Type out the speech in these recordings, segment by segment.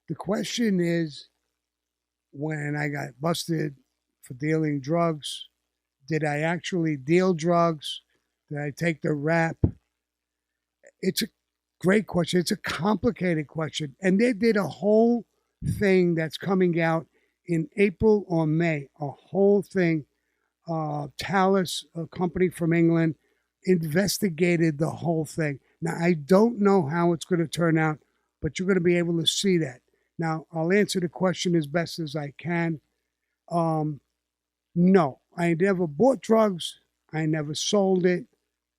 The question is, when I got busted for dealing drugs, did I actually deal drugs? Did I take the rap? It's a great question. It's a complicated question. And they did a whole thing that's coming out in April or May, a whole thing. Talus, a company from England, investigated the whole thing. Now, I don't know how it's going to turn out, but you're going to be able to see that. Now, I'll answer the question as best as I can. No, I never bought drugs. I never sold it.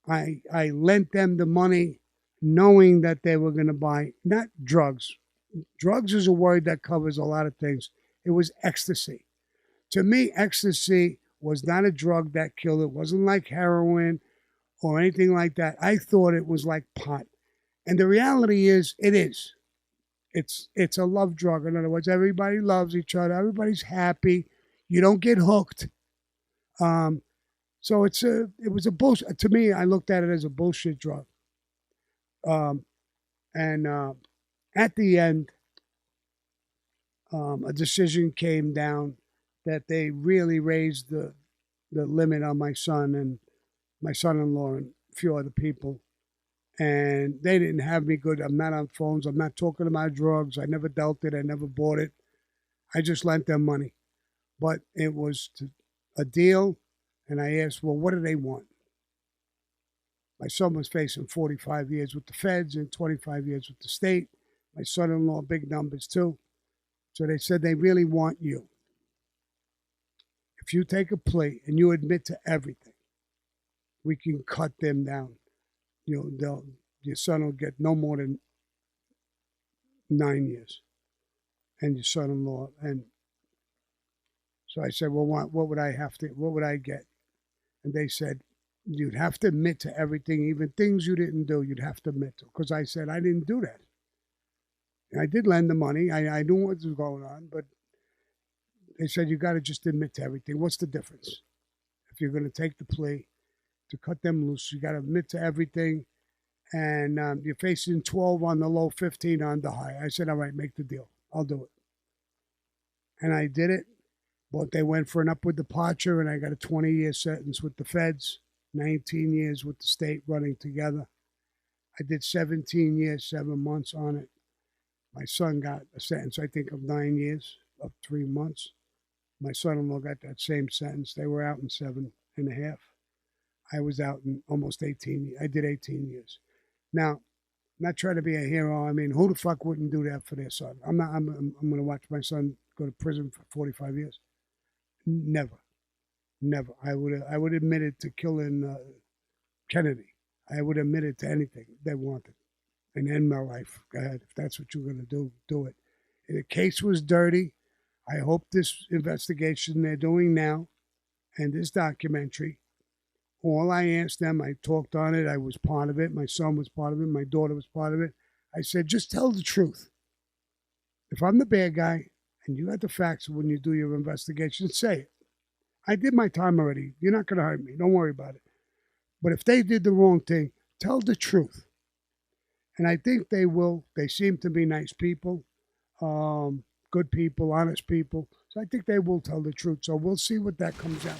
I lent them the money knowing that they were going to buy, not drugs. Drugs is a word that covers a lot of things. It was ecstasy. To me, ecstasy was not a drug that killed. It wasn't like heroin or anything like that. I thought it was like pot. And the reality is, it is. It's a love drug. In other words, everybody loves each other. Everybody's happy. You don't get hooked. So it was a bullshit. To me, I looked at it as a bullshit drug. And at the end, a decision came down that they really raised the limit on my son and my son-in-law and a few other people. And they didn't have me good. I'm not on phones. I'm not talking about drugs. I never dealt it. I never bought it. I just lent them money. But it was a deal, and I asked, well, what do they want? My son was facing 45 years with the feds and 25 years with the state. My son-in-law, big numbers too. So they said they really want you. If you take a plea and you admit to everything, we can cut them down. Your son will get no more than 9 years, and your son-in-law. And so I said, well, what would I get? And they said, you'd have to admit to everything, even things you didn't do, you'd have to admit to. Because I said, I didn't do that. And I did lend the money. I knew what was going on, but they said, you got to just admit to everything. What's the difference? If you're going to take the plea to cut them loose, you got to admit to everything. And you're facing 12 on the low, 15 on the high. I said, all right, make the deal. I'll do it. And I did it. But they went for an upward departure, and I got a 20-year sentence with the feds, 19 years with the state running together. I did 17 years, 7 months on it. My son got a sentence, I think, of 9 years, of 3 months. My son-in-law got that same sentence. They were out in 7.5. I was out in almost 18 years. I did 18 years. Now, I'm not trying to be a hero. I mean, who the fuck wouldn't do that for their son? I'm going to watch my son go to prison for 45 years. Never. I would admit it to killing Kennedy. I would admit it to anything they wanted and end my life. Go ahead. If that's what you're going to do, do it. The case was dirty. I hope this investigation they're doing now and this documentary, all I asked them, I talked on it. I was part of it. My son was part of it. My daughter was part of it. I said, just tell the truth. If I'm the bad guy and you got the facts when you do your investigation, say it. I did my time already. You're not going to hurt me. Don't worry about it. But if they did the wrong thing, tell the truth. And I think they will. They seem to be nice people, good people, honest people. So I think they will tell the truth. So we'll see what that comes out.